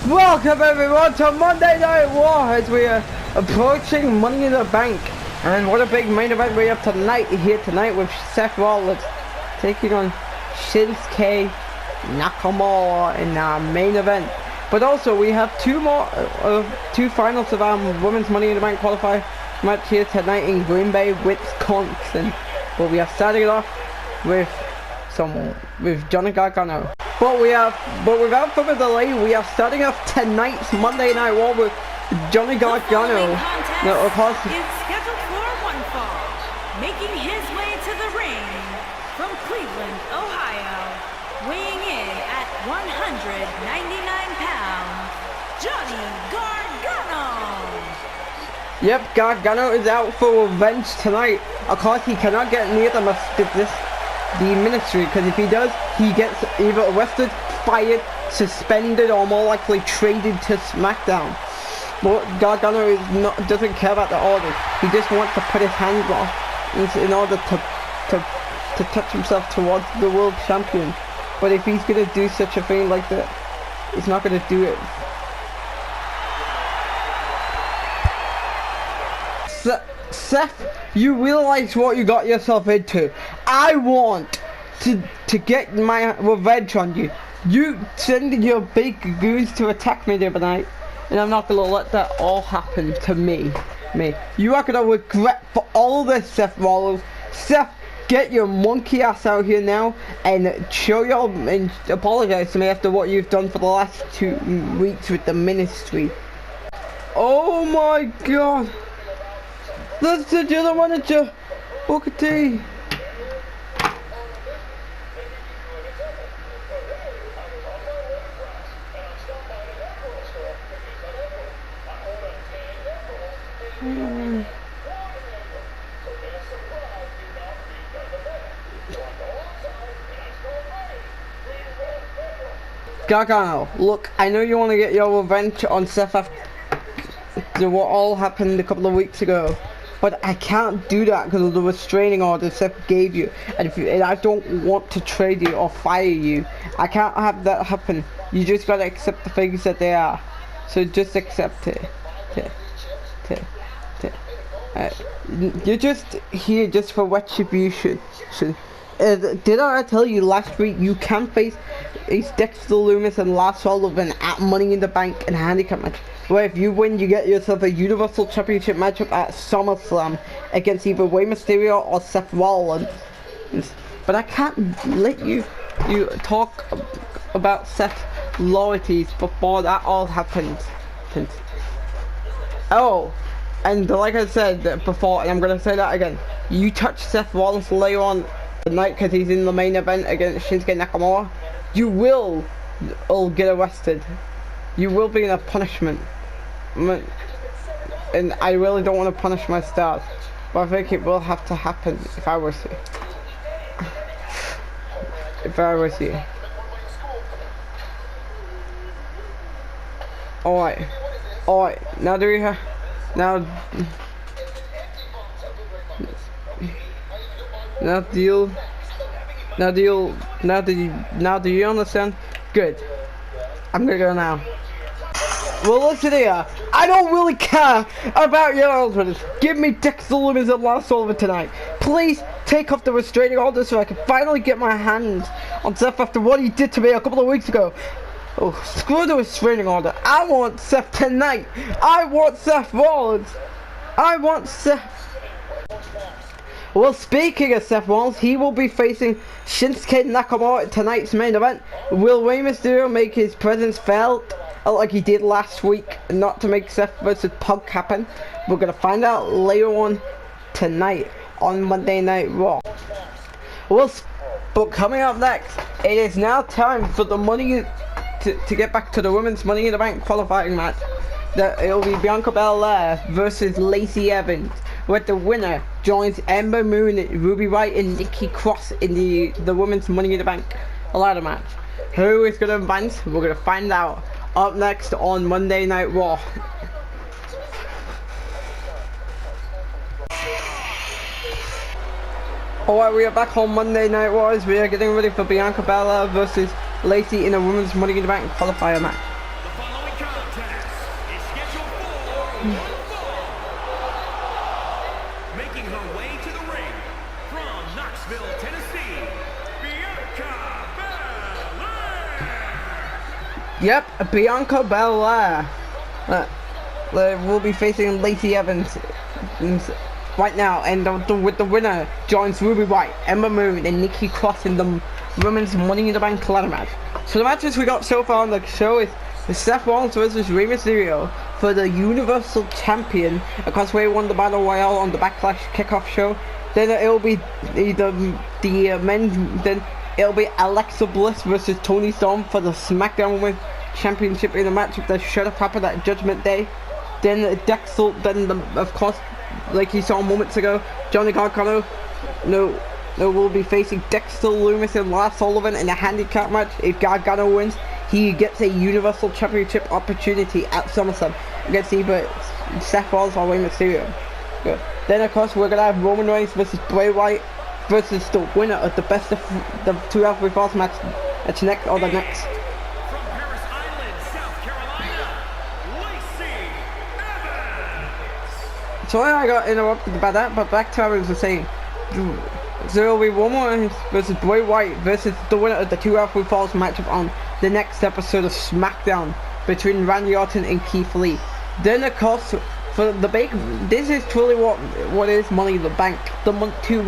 Welcome everyone to Monday Night War as we are approaching Money in the Bank, and what a big main event we have here tonight with Seth Rollins taking on Shinsuke Nakamura in our main event. But also we have two finals of our Women's Money in the Bank qualifier match here tonight in Green Bay, Wisconsin. But we are starting it off with Johnny Gargano. But without further delay, we are starting off tonight's Monday Night War with Johnny Gargano. Now, of course, is scheduled for one fall, making his way to the ring from Cleveland, Ohio, weighing in at 199 pounds, Johnny Gargano. Yep, Gargano is out for revenge tonight. Of course, he cannot get near the ministry, because if he does, he gets either arrested, fired, suspended, or more likely traded to SmackDown. But Gargano doesn't care about the orders. He just wants to put his hands off in order to touch himself towards the world champion. But if he's gonna do such a thing like that, he's not gonna do it. Seth, you realize what you got yourself into. I want to get my revenge on you. You sending your big goons to attack me the other night, and I'm not gonna let that all happen to me. You are gonna regret for all this, Seth Rollins. Seth, get your monkey ass out here now and and apologize to me after what you've done for the last 2 weeks with the ministry. Oh my God. That's the general manager, Booker T. Gargano, look, I know you want to get your revenge on Seth after what all happened a couple of weeks ago. But I can't do that because of the restraining order Seth gave you, and I don't want to trade you or fire you. I can't have that happen. You just gotta accept the things that they are. So just accept it. You're just here just for retribution. Did I tell you last week you can face Dexter Lumis and Lars Sullivan at Money in the Bank and handicap match, where if you win you get yourself a Universal Championship matchup at SummerSlam against either Rey Mysterio or Seth Rollins. But I can't let you talk about Seth's loyalties before that all happens. Oh, and like I said before, and I'm gonna say that again, you touch Seth Rollins later on tonight because he's in the main event against Shinsuke Nakamura, you will get arrested. You will be in a punishment. And I really don't want to punish my stars, but I think it will have to happen if I was you. Alright, now do you do you understand? Good. I'm gonna go now. Well, listen here. I don't really care about your husbands. Give me Dexter Lumis and Lars Sullivan tonight. Please take off the restraining order so I can finally get my hands on Seth after what he did to me a couple of weeks ago. Oh, screw the restraining order. I want Seth tonight. I want Seth Rollins. I want Seth. Well, speaking of Seth Rollins, he will be facing Shinsuke Nakamura at tonight's main event. Will Rey Mysterio make his presence felt like he did last week, not to make Seth versus Punk happen? We're going to find out later on tonight on Monday Night Raw. Well, but coming up next, it is now time for the money to get back to the Women's Money in the Bank qualifying match. It'll be Bianca Belair versus Lacey Evans, where the winner joins Ember Moon, Ruby Riott, and Nikki Cross in the Women's Money in the Bank ladder match. Who is going to advance? We're going to find out up next on Monday Night Raw. Alright, we are back on Monday Night Raw as we are getting ready for Bianca Belair versus Lacey in a women's Money in the Bank qualifier match. The following contest is scheduled for one fall. Making her way to the ring from Knoxville, Tennessee, Bianca Belair. Yep, Bianca Belair. Will be facing Lacey Evans right now, and with the winner joins Ruby White, Ember Moon, and Nikki Cross in the women's Money in the Bank ladder match. So the matches we got so far on the show is Seth Rollins versus Rey Mysterio for the Universal Champion. Of course, Rey won the Battle Royale on the Backlash kickoff show. Then it'll be the men. Then it'll be Alexa Bliss versus Toni Storm for the SmackDown Women's Championship in a match that should have happened at Judgment Day. Then Dexel. Then of course, like you saw moments ago, Johnny Gargano will be facing Dexter Lumis and Lars Sullivan in a handicap match. If Gargano wins, he gets a Universal Championship opportunity at SummerSlam against either Seth Rollins or Rey Mysterio. Good. Then of course we're gonna have Roman Reigns versus Bray Wyatt versus the winner of the best of the 2 out of 3 falls match at next or the next. From Paris Island, South Carolina, Lacey Evans. So I got interrupted by that, but back to what I was saying. There will be Roman Reigns versus Bray Wyatt versus the winner of the 2 out of 3 falls matchup on the next episode of SmackDown between Randy Orton and Keith Lee. Then of course for the big, this is truly what is Money in the Bank. The two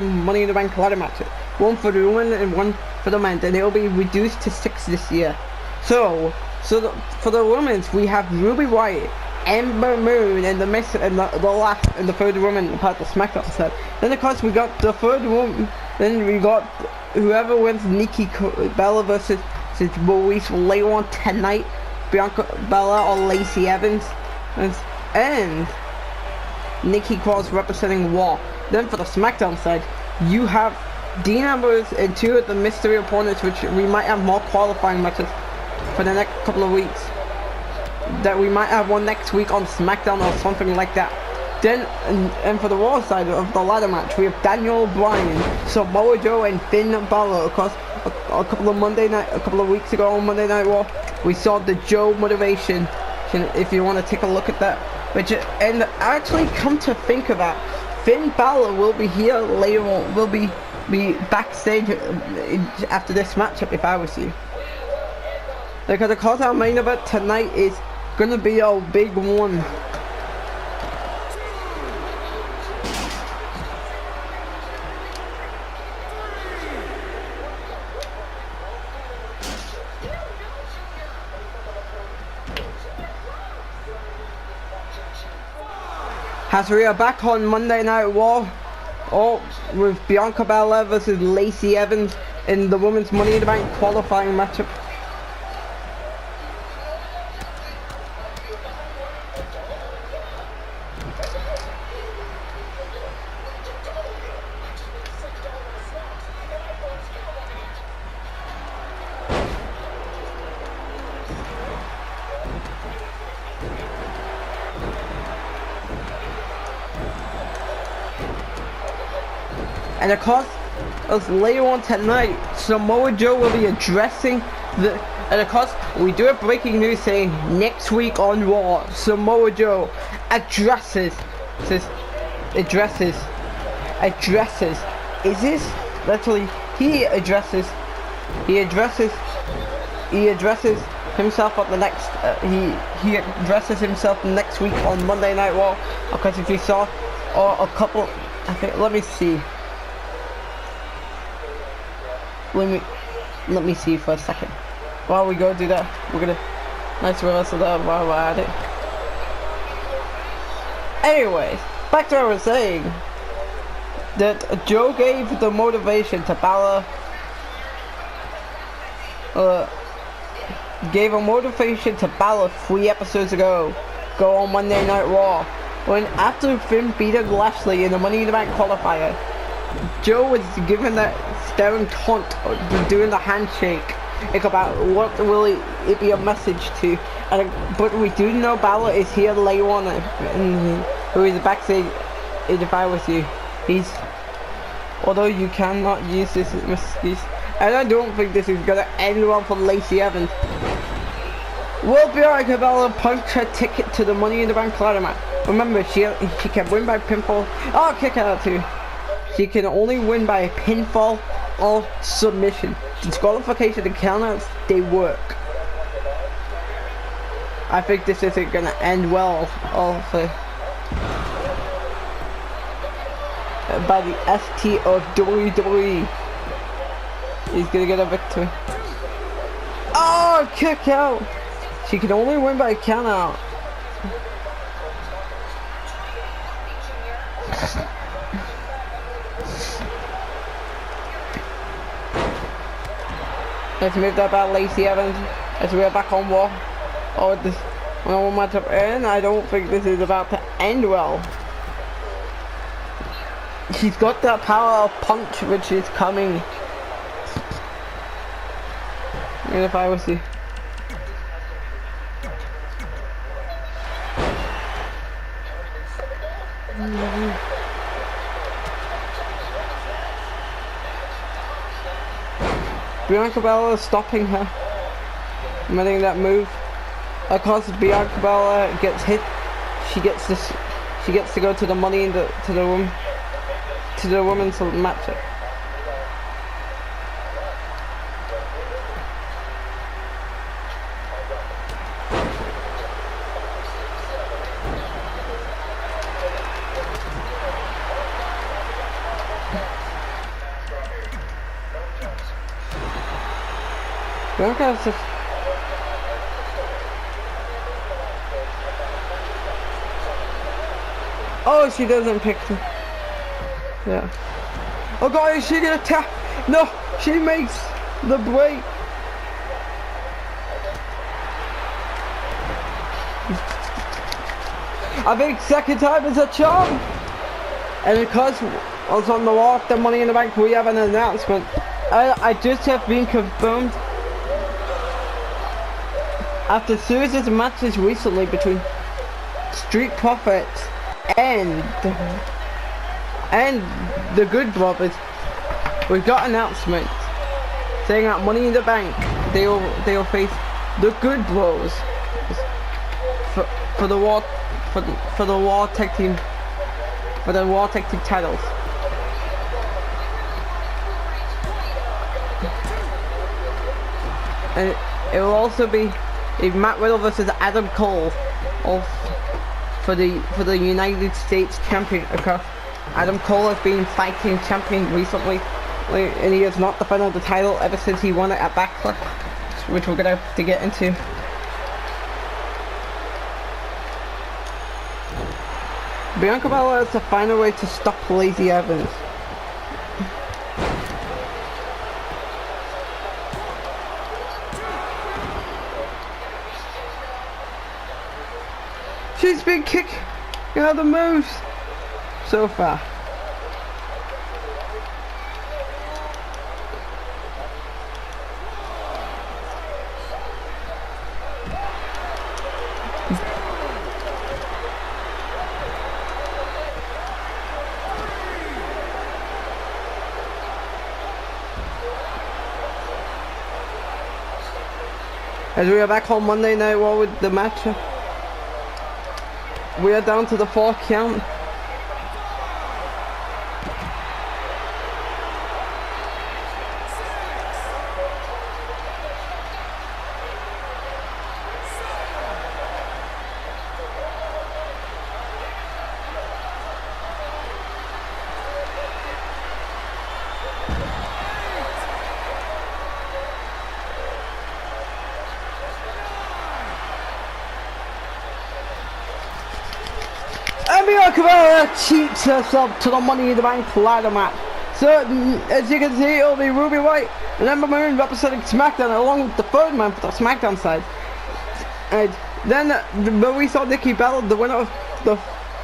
Money in the Bank ladder matches, one for the women and one for the men, and it will be reduced to 6 this year. So for the women's we have Ruby Wyatt, Ember Moon, and the last and the third woman part of the SmackDown set. Then of course we got the third woman. Then we got whoever wins Nikki Bella versus Maurice later on tonight, Bianca Belair or Lacey Evans, and Nikki Cross representing Raw. Then for the SmackDown side, you have Dean Ambrose and 2 of the mystery opponents, which we might have more qualifying matches for the next couple of weeks. That we might have one next week on SmackDown or something like that. Then and for the Raw side of the ladder match, we have Daniel Bryan, Samoa Joe, and Finn Balor. Of course, a couple of weeks ago on Monday Night Raw, we saw the Joe motivation. If you want to take a look at that, and actually come to think of that, Finn Balor will be here later on. Will be backstage after this matchup if I was you. Because of course our main event tonight is gonna be our big one. As we are back on Monday Night Raw, with Bianca Belair versus Lacey Evans in the Women's Money in the Bank qualifying matchup. And of course, later on tonight, Samoa Joe will be addressing and of course, we do have breaking news saying next week on Raw, Samoa Joe addresses, is this literally, he addresses himself at the next, he addresses himself next week on Monday Night Raw. Of course, if you saw, or a couple, I think, let me see. Let me see for a second. While we go do that, we're gonna nice reversal that while we're at it. Anyways, back to what I was saying. That Joe gave the motivation to Balor. Gave a motivation to Balor 3 episodes ago. Go on Monday Night Raw. When after Finn beat Lashley in the Money in the Bank qualifier, Joe was given that staring taunt, doing the handshake. Like about what will it be a message to? But we do know Balor is here later on, who is backstage. If I was you, he's. Although you cannot use this as an excuse, and I don't think this is gonna end well for Lacey Evans. Will Bianca Belair punch her ticket to the Money in the Bank ladder match? Remember, she can win by pinfall. Oh, kick out too. She can only win by pinfall or submission. Disqualification and countouts, they work. I think this isn't gonna end well. Also, by the ST of WWE, he's gonna get a victory. Oh, kick out. She can only win by countout. Let's move that back, Lacey Evans, as we are back on War. Oh, this one matchup, and I don't think this is about to end well. She's got that power of punch which is coming. And if I was you. Bianca Belair is stopping her. Making that move. Of course, Bianca Belair gets hit. She gets this. She gets to go to the money in the women's matchup. Bianca has to. Oh, she doesn't pick them. Yeah. Oh God, is she gonna tap? No, she makes the break. I think second time is a charm. And because also on the wall after Money in the Bank, we have an announcement. I just have been confirmed after series of matches recently between Street Profits and the Good Brothers. We've got announcements saying that Money in the Bank they'll face the Good Bros for the Raw Tag Team titles. And it will also be Matt Riddle versus Adam Cole for the United States champion. Because Adam Cole has been fighting champion recently, and he has not defended the title ever since he won it at Backlash, which we're gonna have to get into. Bianca Belair has to find a way to stop Lacey Evans. She's been kicking out the moves so far. As we are back on Monday Night Raw with the match, we are down to the 4 count. Bianca Belair cheats herself to the Money in the Bank ladder match. So, as you can see, it'll be Ruby White and Ember Moon representing SmackDown along with the third man for the SmackDown side. And then we saw Nikki Bella, the winner of the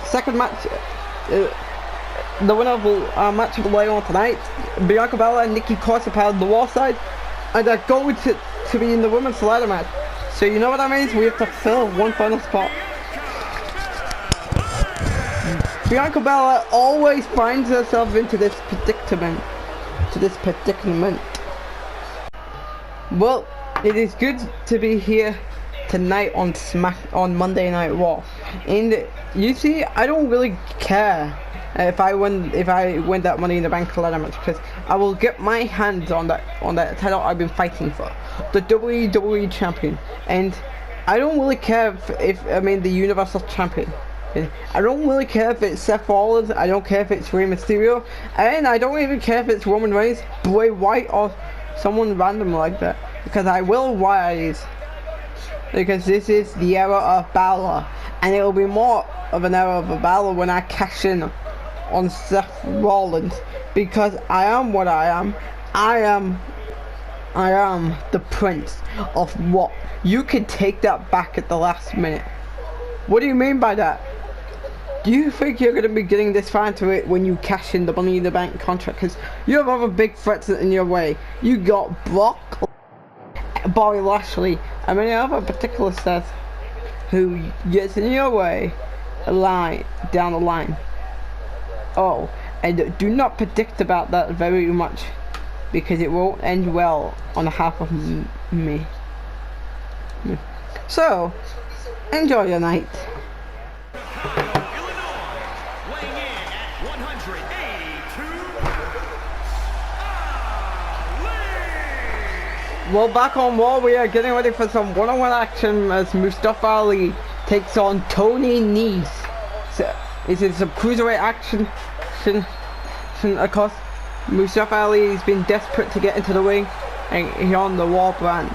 second match, the winner of our match of the way on tonight, Bianca Belair and Nikki Cross have held the Raw side, and they're going to be in the women's ladder match. So you know what that means? We have to fill one final spot. Bianca Belair always finds herself into this predicament. Well, it is good to be here tonight on Monday Night Raw. And you see, I don't really care if I win that Money in the Bank ladder match, because I will get my hands on that title I've been fighting for, the WWE champion. And I don't really care if the Universal champion. I don't really care if it's Seth Rollins, I don't care if it's Rey Mysterio, and I don't even care if it's Roman Reigns, Bray Wyatt, or someone random like that, because I will rise, because this is the era of Balor, and it will be more of an era of Balor when I cash in on Seth Rollins, because I am what I am. I am the prince of what. You can take that back at the last minute. What do you mean by that? Do you think you're going to be getting this far into it when you cash in the Money in the Bank contract? Because you have other big threats in your way. You got Brock, Bobby Lashley, and many other particular stars who gets in your way down the line. Oh, and do not predict about that very much, because it won't end well on behalf of me. So, enjoy your night. Well, back on Raw, we are getting ready for some one-on-one action as Mustafa Ali takes on Tony Nese. So, this is some cruiserweight action. Of course, Mustafa Ali has been desperate to get into the ring, and he's on the Raw brand.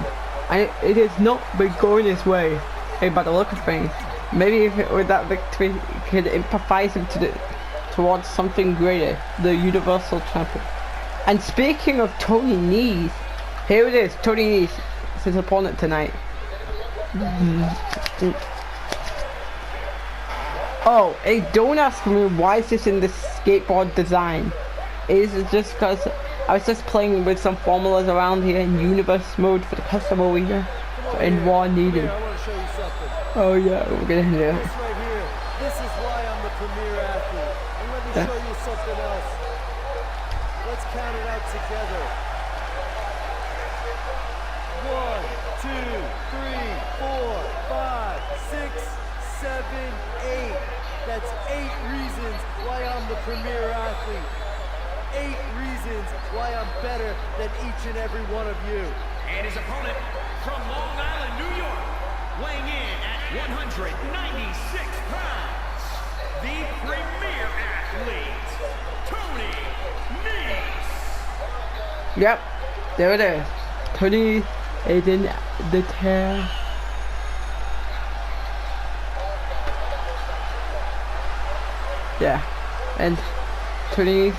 And it has not been going his way, by the look of things. Maybe with that victory, he could empathize him towards something greater, the Universal Champion. And speaking of Tony Nese, here it is, Tony Nese, his opponent tonight. Oh, hey, don't ask me why is this in this skateboard design. It is just because I was just playing with some formulas around here in universe mode for the custom arena and Raw needed. I want to show you something. Oh yeah, we're gonna do it. This right here, this is why I'm the premier athlete. And let me show you something else. Let's count it out together. 1, 2, 3, 4, 5, 6, 7, 8. That's 8 reasons why I'm the premier athlete. 8 reasons why I'm better than each and every one of you. And his opponent from Long Island, New York, weighing in at 196 pounds, the premier athlete, Tony Nese. Yep, there it is. Tony is in the tail. Yeah, and Tony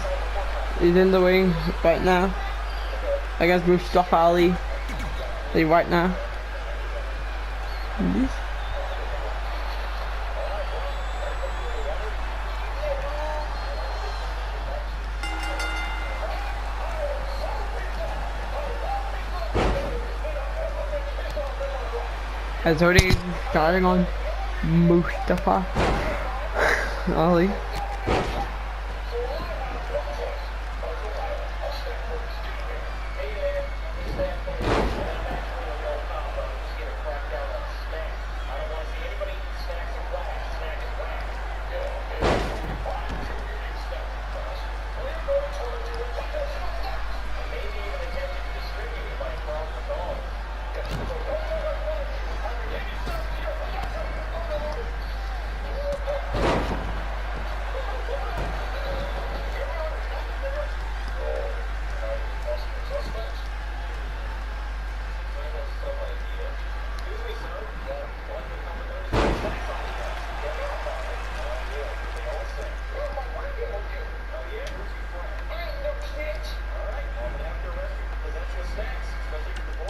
is in the ring right now against Mustafa Ali right now. It's already starting on Mustafa Ali.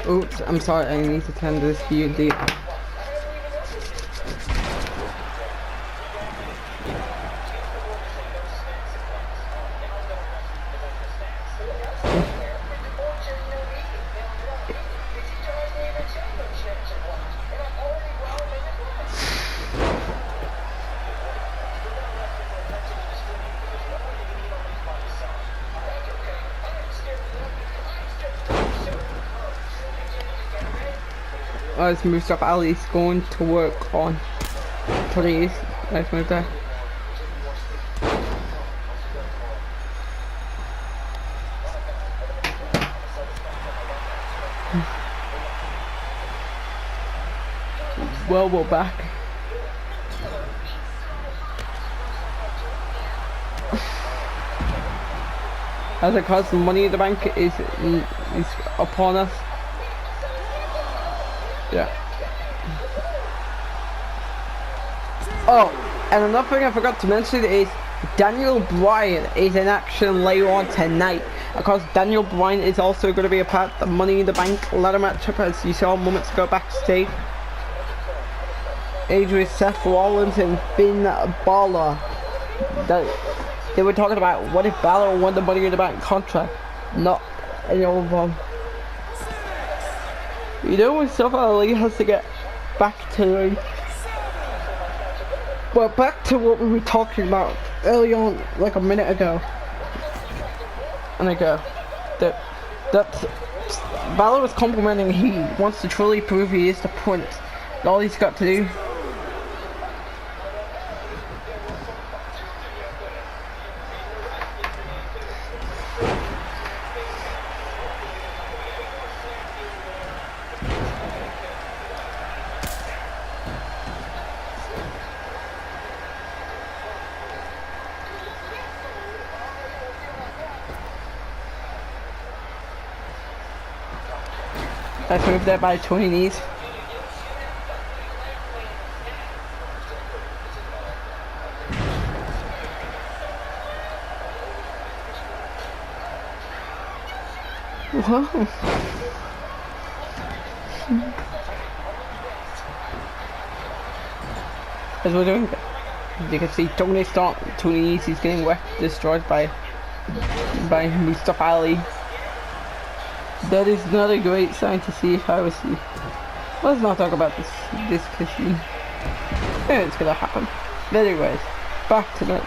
Oops, I'm sorry, I need to turn this view deep. as Mustafa Ali's going to work on today's. Nice move there. Well, we're back. As of course, the Money in the Bank is upon us. Yeah. Oh, and another thing I forgot to mention is Daniel Bryan is in action later on tonight. Of course, Daniel Bryan is also going to be a part of the Money in the Bank ladder matchup, as you saw moments ago backstage. With Seth Rollins and Finn Balor. They were talking about what if Balor won the Money in the Bank contract, not any other one. You know, Mustafa Ali has to get back to the ring. But back to what we were talking about early on, like a minute ago. That Balor was complimenting he wants to truly prove he is the prince. And all he's got to do. Nice move there by Tony Nese. Wow. As we're doing, you can see Tony Nese is getting destroyed by Mustafa Ali. That is not a great sign to see if I was. Let's not talk about this kissing. It's gonna happen. But anyways, back to that.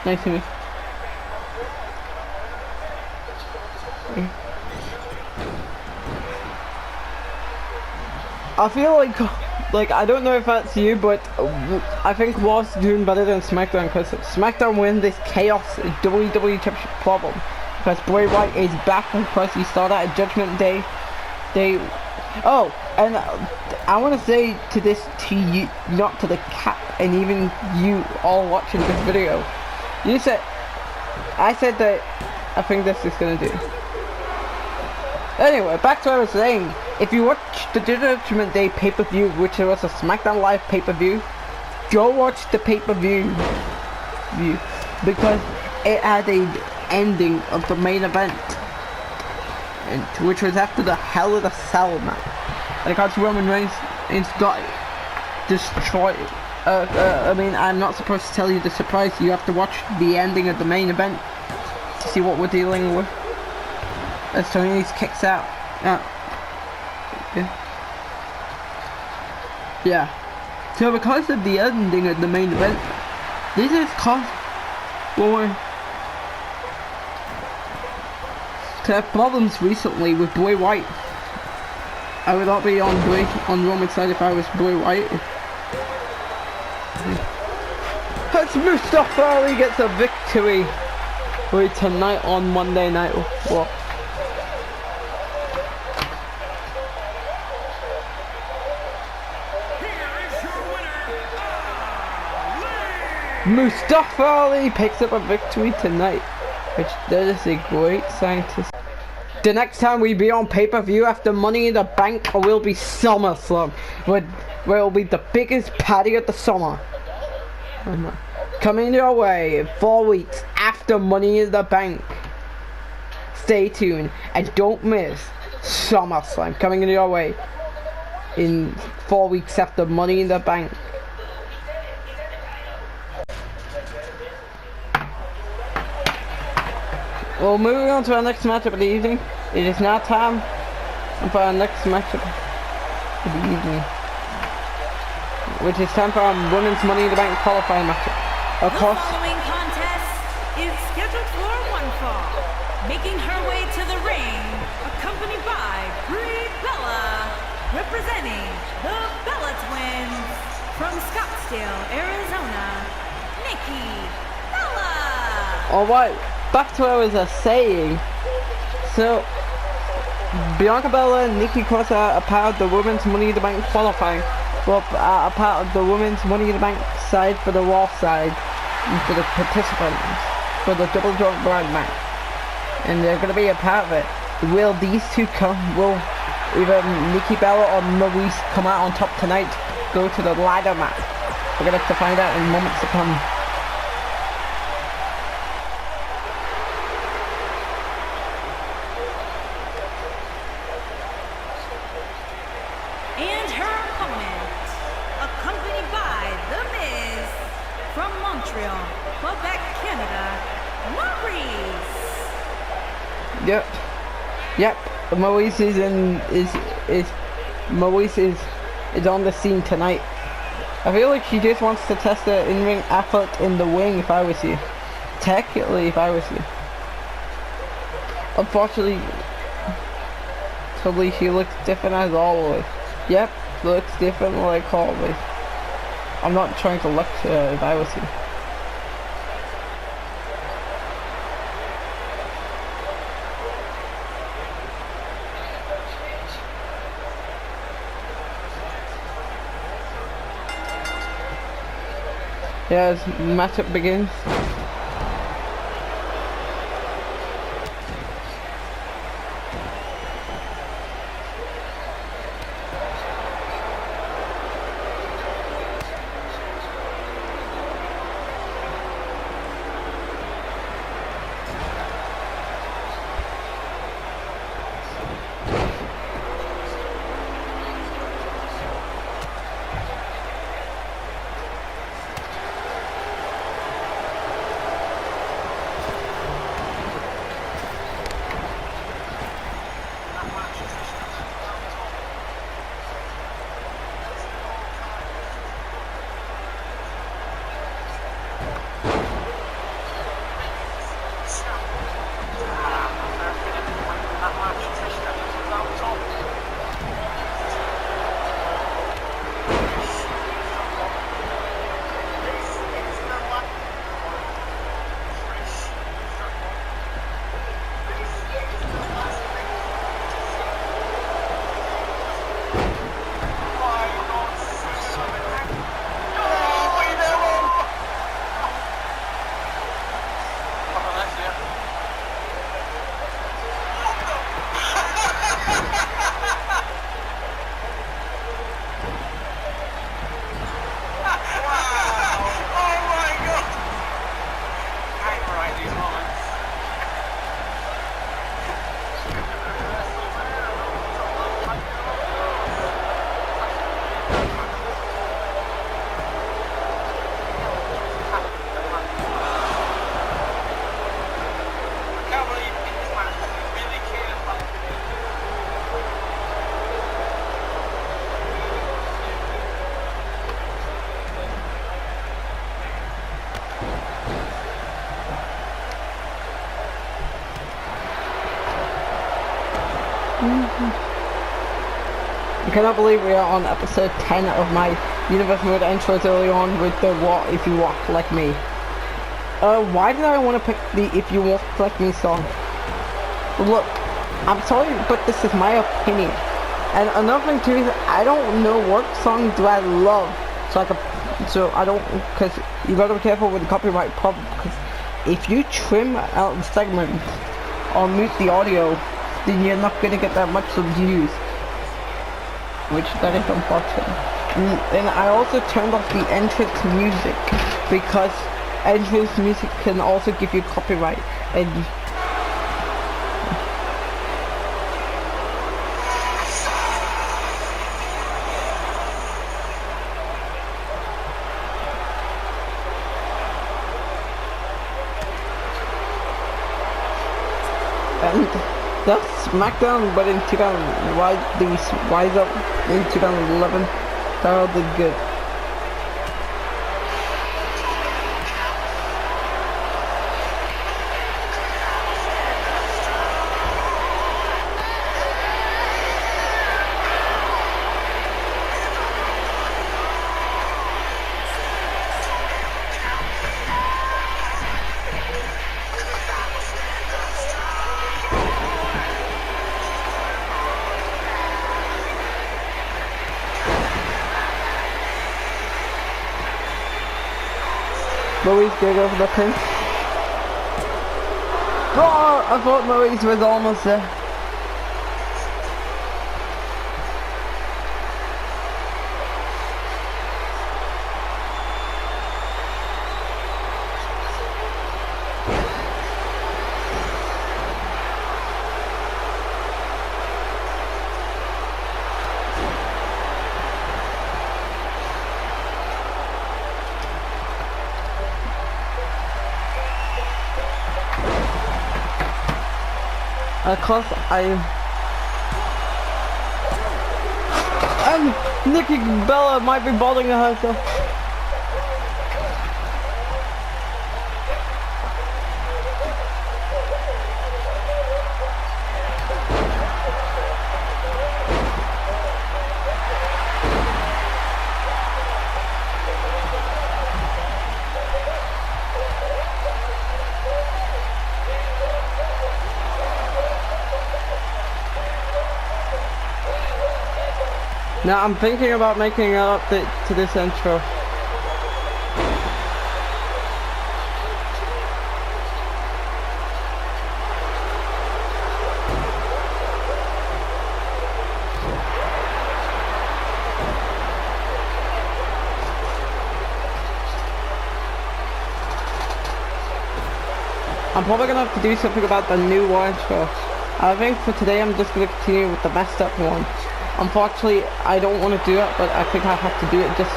Nice to meet you. I feel like I don't know if that's you, but I think Raw's doing better than SmackDown, because SmackDown win this chaos WWE Championship problem because Bray Wyatt is back, and plus he saw that at Judgment Day. Oh, and I want to say to you, not to the cap, and even you all watching this video, I said that I think this is gonna do. Anyway, back to what I was saying. If you watch the Judgment Day pay-per-view, which was a SmackDown Live pay-per-view, go watch the pay-per-view because it had an ending of the main event, which was after the Hell of the Cell match. And of course, Roman Reigns got destroyed. I mean, I'm not supposed to tell you the surprise. You have to watch the ending of the main event to see what we're dealing with. As Tony kicks out. Yeah. So because of the ending of the main event, this has caused to have problems recently with Bray Wyatt. I would not be on Roman's side if I was Bray Wyatt. As Mustafa Ali gets a victory tonight on Monday Night Raw. Mustafa Ali picks up a victory tonight, which that is a great sign to see. The next time we be on pay-per-view after Money in the Bank will be SummerSlam, where it will be the biggest party of the summer. Coming your way in 4 weeks after Money in the Bank. Stay tuned and don't miss SummerSlam coming your way in 4 weeks after Money in the Bank. Well, moving on to our next matchup of the evening. It is now time for our next matchup of the evening, which is time for our Women's Money in the Bank qualifying matchup. Of course, scheduled for one fall. Making her way to the ring, accompanied by Brie Bella, representing the Bella Twins from Scottsdale, Arizona, Nikki Bella. Alright, back to what I was saying. So, Bianca Bella and Nikki Cross are a part of the Women's Money in the Bank qualifying. Well, a part of the Women's Money in the Bank side for the Raw side, and for the participants, for the double joint brand match. And they're going to be a part of it. Will these two come? Will either Nikki Bella or Maurice come out on top tonight? Go to the ladder match. We're going to have to find out in moments to come. And her opponent, accompanied by The Miz from Montreal, Quebec, Canada, Maurice. Yep. Maurice is on the scene tonight. I feel like she just wants to test her in-ring effort in the ring. If I was you, technically, if I was you. Unfortunately, totally, she looks different as always. Yep, looks different like always. I'm not trying to lecture her if I was you. Yeah, as matchup begins. I cannot believe we are on episode 10 of my Universe Mode intros early on with the What If You Walk Like Me. Why did I want to pick the If You Walk Like Me song? Look, I'm sorry, but this is my opinion. And another thing too is I don't know what song do I love. So I don't, because you gotta be careful with the copyright problem, because if you trim out the segment or mute the audio, then you're not gonna get that much views, which that is unfortunate. And I also turned off the entrance music because entrance music can also give you copyright. And that's SmackDown, but in 2000, Rise Up in 2011, that all did good. Maurice gonna go for the pin. Oh, I thought Maurice was almost there. Of course, and Nikki Bella might be bothering herself. Now I'm thinking about making an update to this intro. I'm probably gonna have to do something about the new intro. I think for today I'm just gonna continue with the messed up one. Unfortunately, I don't want to do it, but I think I have to do it just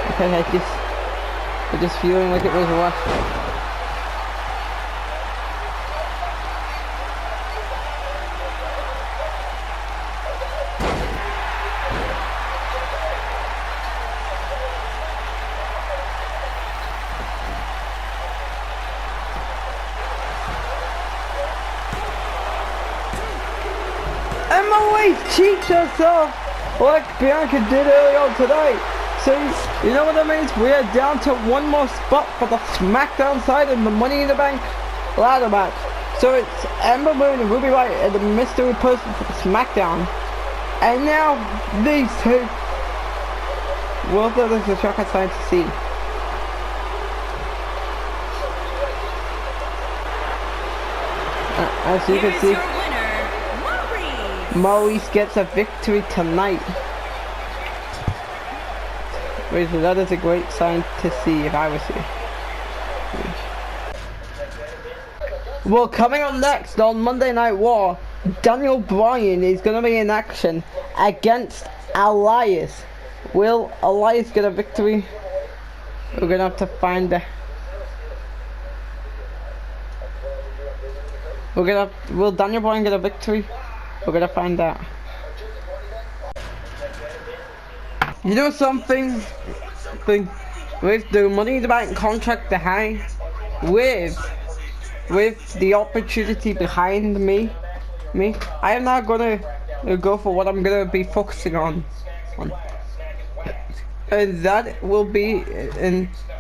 because I'm just feeling like it was rushed. Cheats herself like Bianca did early on today. So you know what that means? We are down to one more spot for the SmackDown side in the Money in the Bank ladder match. So it's Ember Moon and Ruby Riott and the mystery person for the SmackDown. And now these two. Well, that is a shock I'm starting to see. As you can see, Maurice gets a victory tonight. Which that is a great sign to see if I was here. Well, coming up next on Monday Night Raw, Daniel Bryan is going to be in action against Elias. Will Elias get a victory? We're going to have to find the... Will Daniel Bryan get a victory? We're gonna find out. You know something? With the Money in the Bank contract behind, with the opportunity behind me, I am now gonna go for what I'm gonna be focusing on. And that will be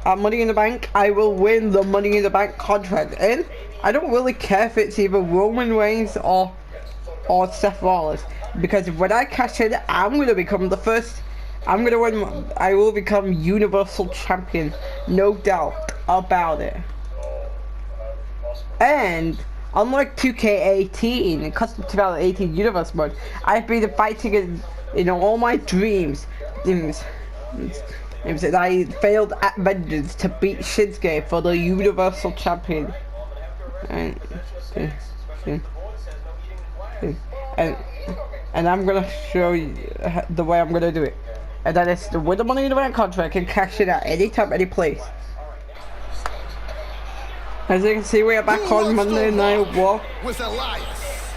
at Money in the Bank. I will win the Money in the Bank contract, and I don't really care if it's either Roman Reigns or Seth Rollins, because when I cash in, I'm going to become the first. I'm going to win. I will become Universal Champion, no doubt about it. And unlike 2K18 and Custom 2018 Universe mode, I've been fighting in all my dreams. And I failed at vengeance to beat Shinsuke for the Universal Champion. And I'm gonna show you the way I'm gonna do it, and that is to win the Money in the Bank contract and cash it out anytime, any place. As you can see, we are back on Monday Night Raw. With Elias.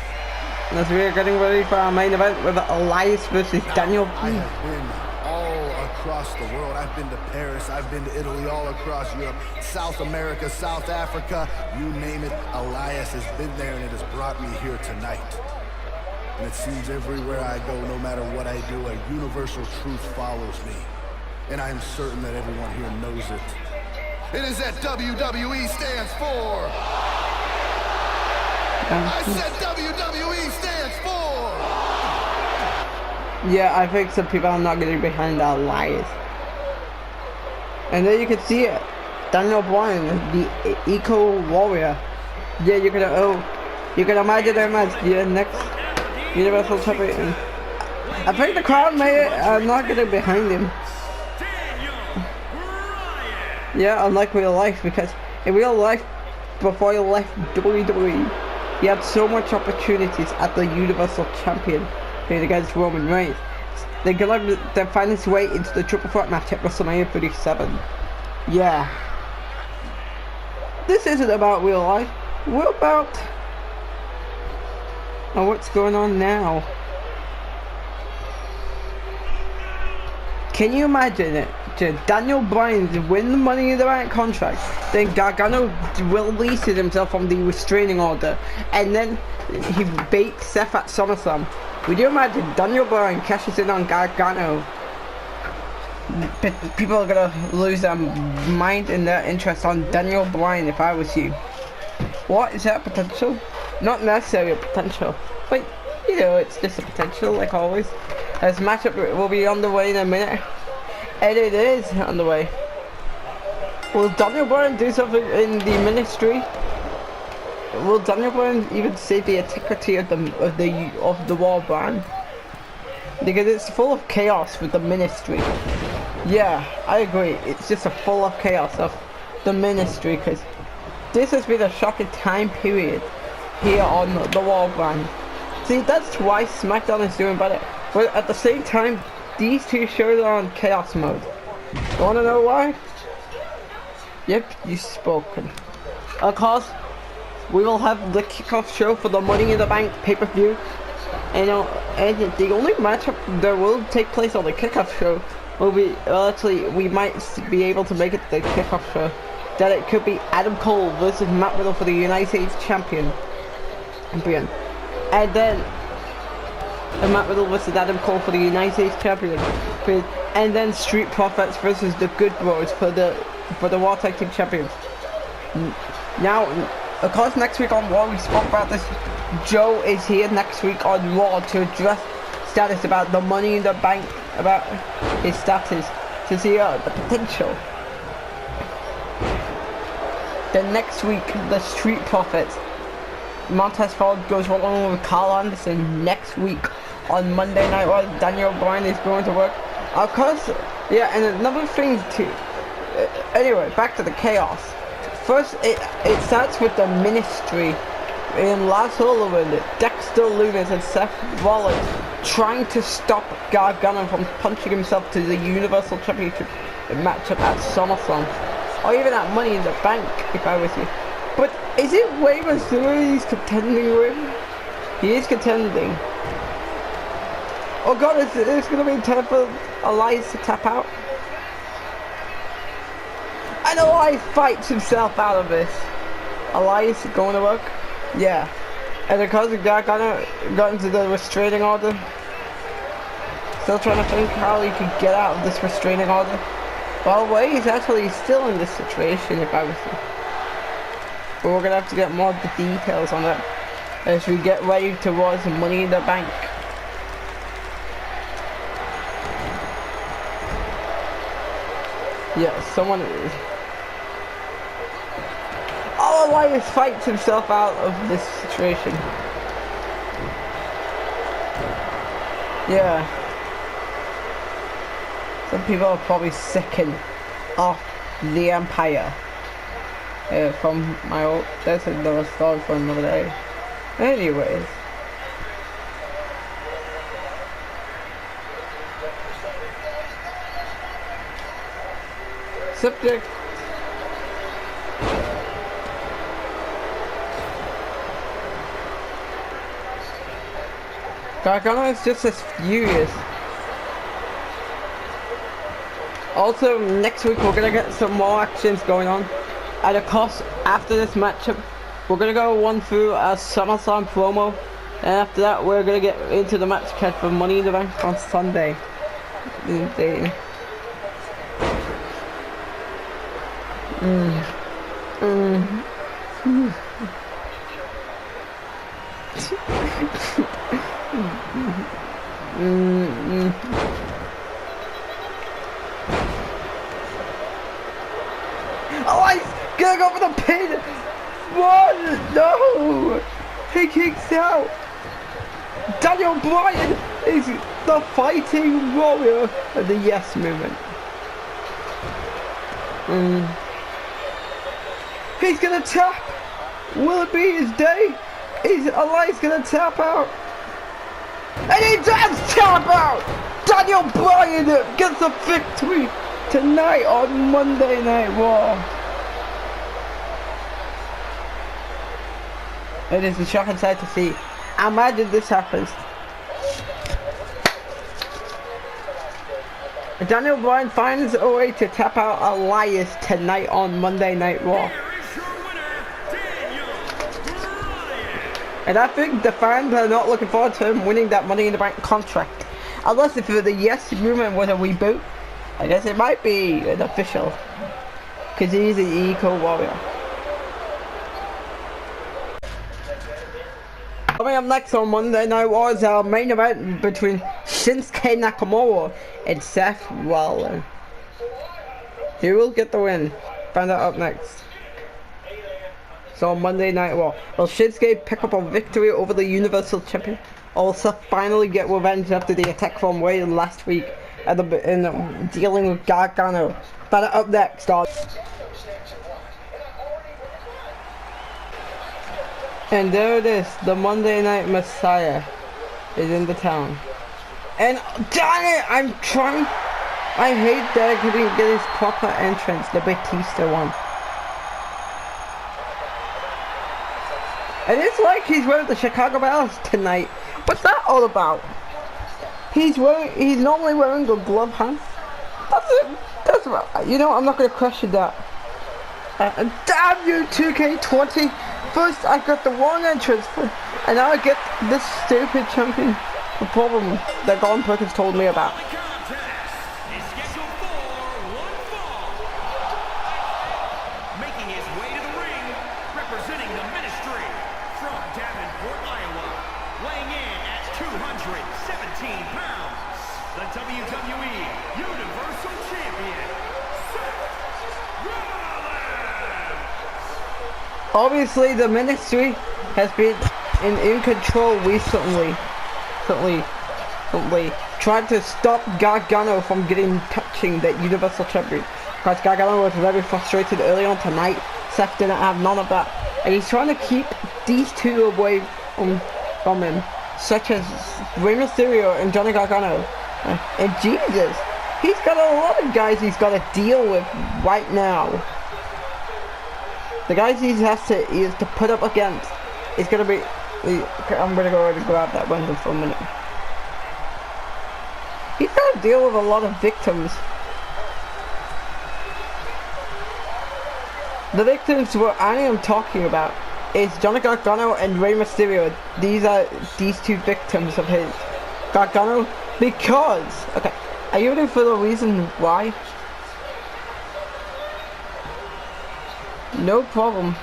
As we are getting ready for our main event with Elias versus Daniel. I have been all across the world. I've been to Paris, I've been to Italy, all across Europe, South America, South Africa, you name it. Elias has been there, and it has brought me here tonight. And it seems everywhere I go, no matter what I do, a universal truth follows me. And I am certain that everyone here knows it. It is that WWE stands for. I said WWE stands for. Yeah, I think some people are not getting behind Elias. And there you can see it. Daniel Bryan, the Eco Warrior. Yeah, you're gonna imagine him as the next Universal Champion. I think the crowd are not gonna be behind him. Yeah, unlike real life, because in real life, before he left WWE, he had so much opportunities at the Universal Champion against Roman Reigns. They're gonna find his way into the triple threat match at WrestleMania 37. Yeah. This isn't about real life. We're about what's going on now. Can you imagine it? Daniel Bryan win the Money in the Bank contract, then Gargano releases himself from the restraining order, and then he beats Sept at SummerSlam. Would you imagine Daniel Bryan cashes in on Gargano? People are gonna lose their mind and their interest on Daniel Bryan if I was you. What is that potential? Not necessarily a potential, but you know, it's just a potential like always. This matchup will be on the way in a minute. And it is on the way. Will Daniel Bryan do something in the ministry? Will Daniel Bryan even save the integrity of the War brand? Because it's full of chaos with the ministry. Yeah, I agree. It's just a full of chaos of the ministry, because this has been a shocking time period here on the War brand. See, that's why SmackDown is doing better. But at the same time, these two shows are on chaos mode. You wanna know why? Yep, you've spoken. Of course, we will have the kickoff show for the Money in the Bank pay-per-view. And the only matchup that will take place on the kickoff show will be, actually, we might be able to make it the kickoff show. That it could be Adam Cole versus Matt Riddle for the United States Champion. And then Matt Riddle versus Adam Cole for the United States Champion, and then Street Profits versus the Good Bros for the Raw Tag Team Champions. Now, of course, next week on Raw we spoke about this. Joe is here next week on Raw to address status about the Money in the Bank, about his status, to see the potential. Then next week, the Street Profits. Montez Ford goes along with Carl Anderson next week on Monday Night while Daniel Bryan is going to work. Of course, yeah, and another thing too. Anyway, back to the chaos. First, it starts with the ministry in Lars Sullivan, Dexter Lumis, and Seth Rollins trying to stop Gargano from punching himself to the Universal Championship matchup at SummerSlam, or even at Money in the Bank, if I was you. But is it Rey Mysterio he's contending with? He is contending. Oh god, it's gonna be time for Elias to tap out. And Elias fights himself out of this. Elias is going to work? Yeah. And because Gargano got into the restraining order. Still trying to think how he could get out of this restraining order. Well, Rey is actually still in this situation if I was to. But we're gonna have to get more of the details on that as we get ready towards Money in the Bank. Yeah, someone is. Oh, Elias fights himself out of this situation. Yeah. Some people are probably sickened of the Empire. From my old, that's another story for another day. Anyways. Subject. Gargano is just as furious. Also, next week we're gonna get some more actions going on. And of course, after this matchup, we're gonna go run through a SummerSlam promo, and after that, we're gonna get into the match card for Money in the Bank on Sunday. Elias gonna go for the pin. One, no. He kicks out. Daniel Bryan is the fighting warrior of the Yes movement. He's gonna tap. Will it be his day? Is Elias gonna tap out? And he does tap out! Daniel Bryan gets the victory tonight on Monday Night Raw. It is a shocking sight to see. Imagine this happens. Daniel Bryan finds a way to tap out Elias tonight on Monday Night Raw. And I think the fans are not looking forward to him winning that Money in the Bank contract. Unless if the Yes movement was a reboot, I guess it might be an official. Because he's an eco warrior. Coming up next on Monday Night Raw is our main event between Shinsuke Nakamura and Seth Rollins. He will get the win. Find out up next. So on Monday Night Raw, will Shinsuke pick up a victory over the Universal Champion? Or will Seth finally get revenge after the attack from Wade last week in dealing with Gargano? Find out up next on. And there it is, the Monday Night Messiah is in the town. And darn it, I hate that I couldn't get his proper entrance, the Batista one. And it's like he's wearing the Chicago Bears tonight. What's that all about? He's normally wearing the glove hand. That's right. You know, I'm not gonna question that. Damn you, 2K20. First I got the wrong entrance, and now I get this stupid champion. The problem that Gordon Perkins told me about. Making his way to the ring, representing the ministry from Davenport, Iowa, weighing in at 217 pounds, the WWE Universal Champion, Seth Rollins. Obviously, the ministry has been in control recently. Trying to stop Gargano from touching the Universal Champion. Because Gargano was very frustrated early on tonight. Seth didn't have none of that. And he's trying to keep these two away from him. Such as Rey Mysterio and Johnny Gargano. And Jesus, he's got a lot of guys he's got to deal with right now. The guys he has to put up against is going to be... I'm going to go ahead and grab that window for a minute. He's got to deal with a lot of victims. The victims what I am talking about is Johnny Gargano and Rey Mysterio. These are these two victims of his. Gargano, because... Okay, are you ready for the reason why? No problem.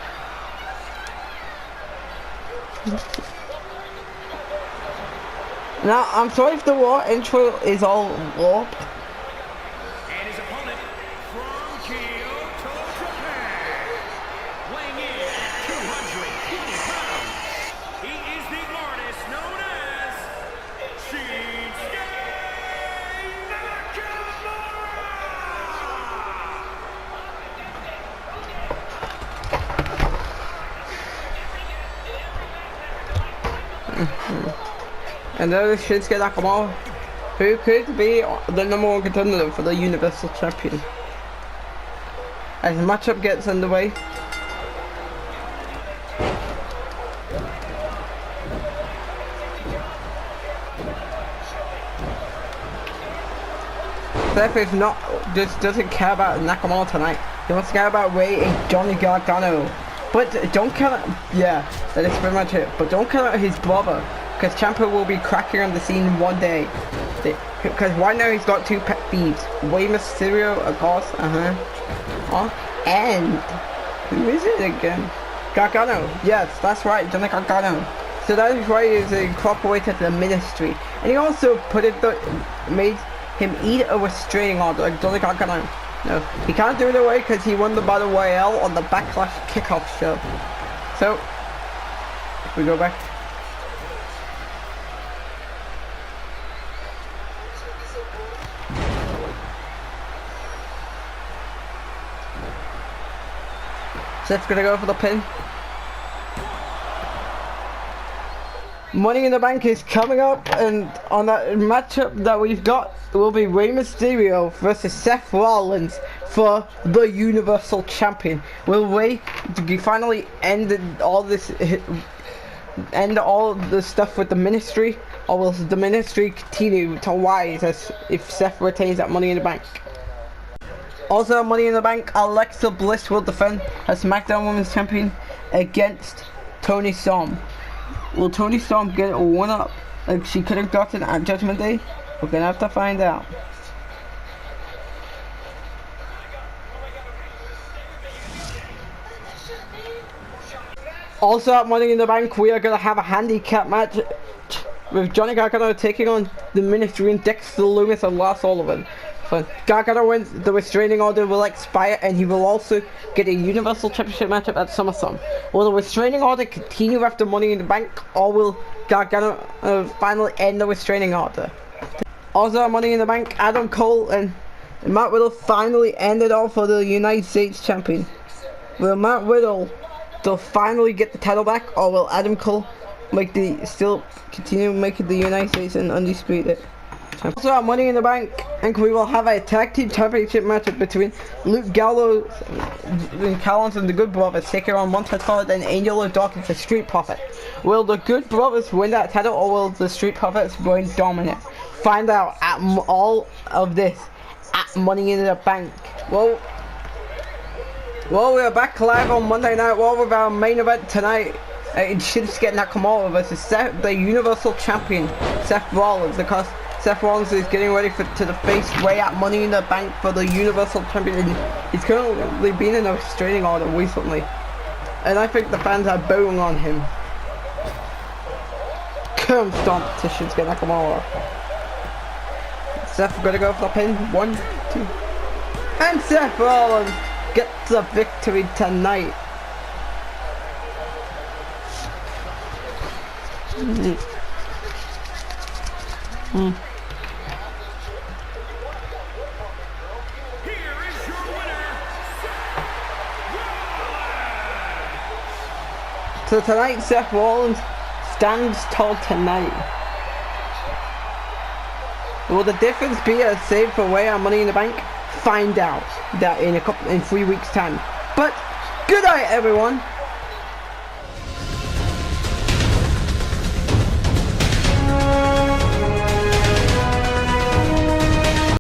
Now, I'm sorry if the Raw intro is all warped. And his opponent from Kyoto, Japan, weighing in at 220 pounds, he is the artist known as Shinsuke Nakamura. And there is Shinsuke Nakamura, who could be the #1 contender for the Universal Champion. As the matchup gets underway. Seth is just doesn't care about Nakamura tonight. He wants to care about Rey and Johnny Gargano. But don't count out, yeah, that is pretty much it. But don't count out his brother. Because Ciampa will be cracking on the scene one day. Because right now he's got two pet thieves. Rey Mysterio, of course, and who is it again? Gargano. Yes, that's right, Johnny Gargano. So that is why he's incorporated the ministry. And he also made him eat a restraining order, like Johnny Gargano. No, he can't do it away because he won the Battle Royale on the Backlash kickoff show. So, if we go back. Sept's gonna go for the pin. Money in the Bank is coming up, and on that matchup that we've got will be Rey Mysterio versus Seth Rollins for the Universal Champion. Will Rey finally end all the stuff with the Ministry, or will the Ministry continue to rise as if Seth retains that Money in the Bank? Also, Money in the Bank, Alexa Bliss will defend as SmackDown Women's Champion against Toni Storm. Will Toni Storm get a one-up like she could have gotten at Judgment Day? We're gonna have to find out. Also at Money in the Bank, we are gonna have a handicap match with Johnny Gargano taking on the Ministry and Dexter Lumis and Lars Sullivan. So Gargano wins, the restraining order will expire, and he will also get a Universal Championship matchup at SummerSlam. Will the restraining order continue after Money in the Bank, or will Gargano finally end the restraining order? Also at Money in the Bank, Adam Cole and Matt Riddle finally ended all for the United States Champion. Will Matt Riddle finally get the title back, or will Adam Cole still continue making the United States and undisputed? Also at Money in the Bank, and we will have a tag team championship matchup between Luke Gallows and Callums and the Good Brothers taking on Montez Ford and Angelo Dawkins, the Street Profits. Will the Good Brothers win that title, or will the Street Profits reign dominant? Find out at all of this at Money in the Bank. Well, we are back live on Monday Night Raw with our main event tonight. Shinsuke Nakamura versus the Universal Champion Seth Rollins, because Seth Rollins is getting ready to face Rey at Money in the Bank for the Universal Champion. He's currently been in a restraining order recently, and I think the fans are booing on him. Curb stomp to Shinsuke Nakamura. Seth gonna go for the pin. 1, 2, and Seth Rollins gets the victory tonight. So tonight, Seth Rollins stands tall tonight. Will the difference be a save for Rey on Money in the Bank? Find out that in 3 weeks' time. But good night, everyone.